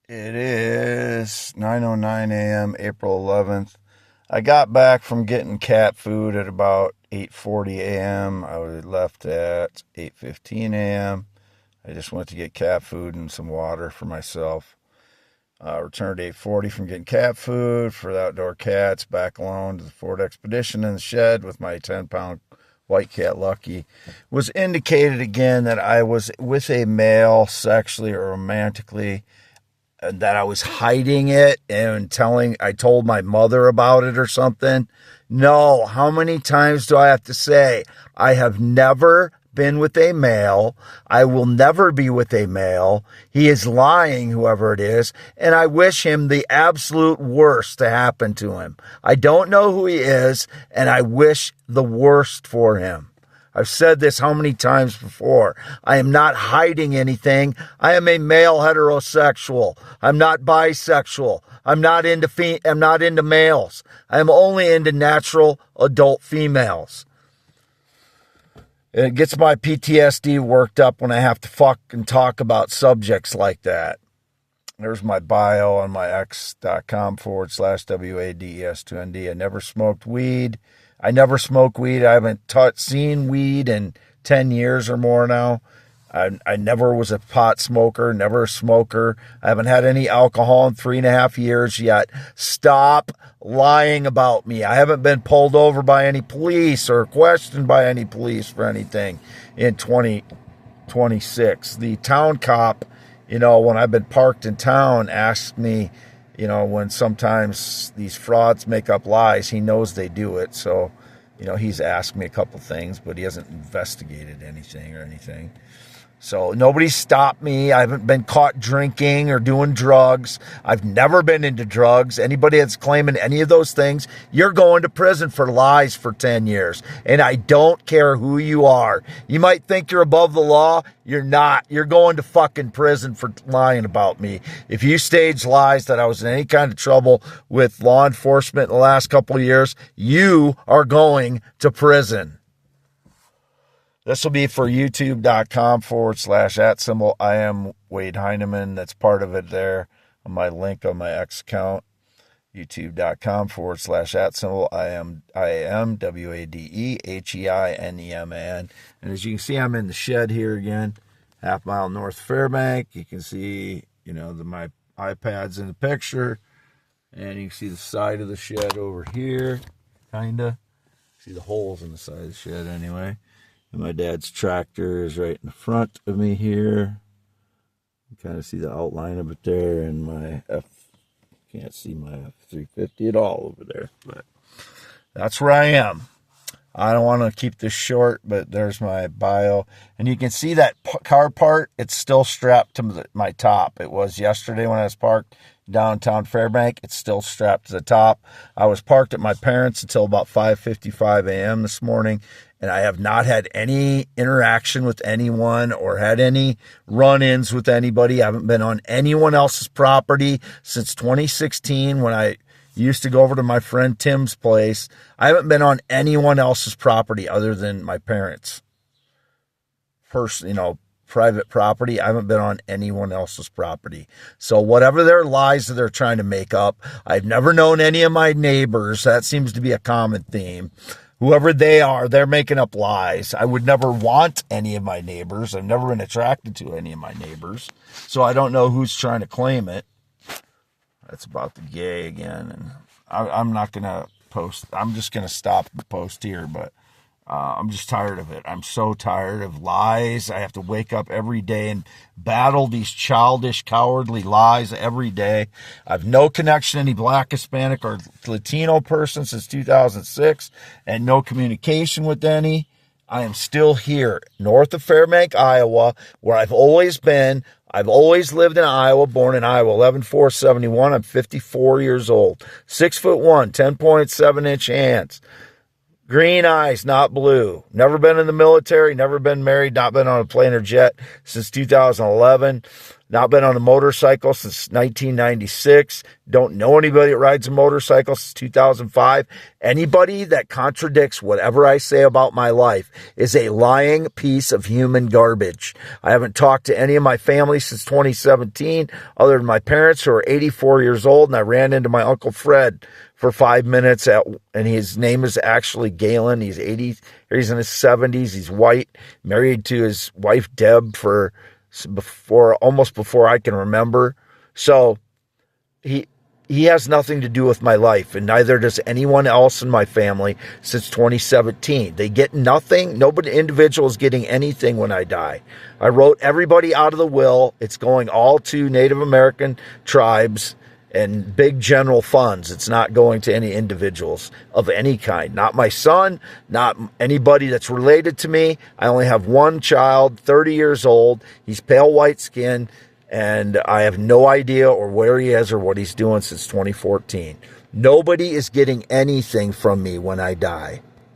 It is 9:09 a.m., April 11th. I got back from getting cat food at about 8:40 a.m. I was left at 8:15 a.m. I just went to get cat food and some water for myself. Returned at 8:40 from getting cat food for the outdoor cats, back alone to the Ford Expedition in the shed with my 10-pound white cat Lucky. Was indicated again that I was with a male sexually or romantically, and that I was hiding it and I told my mother about it or something. No, how many times do I have to say, I have never been with a male. I will never be with a male. He is lying, whoever it is, and I wish him the absolute worst to happen to him. I don't know who he is, and I wish the worst for him. I've said this how many times before. I am not hiding anything. I am a male heterosexual. I'm not bisexual. I'm not into males. I'm only into natural adult females. It gets my PTSD worked up when I have to fucking talk about subjects like that. There's my bio on my x.com/WADES2ND. I never smoked weed. I never smoke weed. I haven't seen weed in 10 years or more now. I never was a pot smoker, never a smoker. I haven't had any alcohol in 3.5 years yet. Stop lying about me. I haven't been pulled over by any police or questioned by any police for anything in 2026. The town cop, when I've been parked in town, asks me, when sometimes these frauds make up lies, he knows they do it. So, he's asked me a couple things, but he hasn't investigated anything. So nobody stopped me. I haven't been caught drinking or doing drugs. I've never been into drugs. Anybody that's claiming any of those things, you're going to prison for lies for 10 years. And I don't care who you are. You might think you're above the law. You're not. You're going to fucking prison for lying about me. If you stage lies that I was in any kind of trouble with law enforcement in the last couple of years, you are going to prison. This will be for youtube.com/@ I am Wade Heineman. That's part of it there on my link on my X account. youtube.com/@ I am WADEHEINEMAN. And as you can see, I'm in the shed here again, half mile north of Fairbank. You can see, my iPad's in the picture. And you can see the side of the shed over here, kinda. See the holes in the side of the shed anyway. And my dad's tractor is right in the front of me here. You kind of see the outline of it there. And can't see my F-350 at all over there. But that's where I am. I don't want to keep this short, but there's my bio. And you can see that car part, it's still strapped to my top. It was yesterday when I was parked downtown Fairbank. It's still strapped to the top. I was parked at my parents' until about 5:55 a.m. this morning, and I have not had any interaction with anyone or had any run-ins with anybody. I haven't been on anyone else's property since 2016 when I used to go over to my friend Tim's place. I haven't been on anyone else's property other than my parents. First, private property. I haven't been on anyone else's property. So whatever their lies that they're trying to make up, I've never known any of my neighbors. That seems to be a common theme. Whoever they are, they're making up lies. I would never want any of my neighbors. I've never been attracted to any of my neighbors. So I don't know who's trying to claim it. That's about the gay again. And I'm not going to post. I'm just going to stop the post here, but I'm just tired of it. I'm so tired of lies. I have to wake up every day and battle these childish, cowardly lies every day. I've no connection to any Black, Hispanic, or Latino person since 2006 and no communication with any. I am still here, north of Fairbank, Iowa, where I've always been. I've always lived in Iowa, born in Iowa, 11/4/71. I'm 54 years old. 6'1", 10.7-inch hands. Green eyes, not blue. Never been in the military, never been married, not been on a plane or jet since 2011. Not been on a motorcycle since 1996. Don't know anybody that rides a motorcycle since 2005. Anybody that contradicts whatever I say about my life is a lying piece of human garbage. I haven't talked to any of my family since 2017, other than my parents who are 84 years old, and I ran into my Uncle Fred for 5 minutes, and his name is actually Galen. He's 80, he's in his 70s. He's white, married to his wife Deb almost before I can remember. So he has nothing to do with my life, and neither does anyone else in my family since 2017. They get nothing. Nobody individual is getting anything when I die. I wrote everybody out of the will. It's going all to Native American tribes and big general funds. It's not going to any individuals of any kind. Not my son, not anybody that's related to me. I only have one child, 30 years old. He's pale white skin, and I have no idea or where he is or what he's doing since 2014. Nobody is getting anything from me when I die.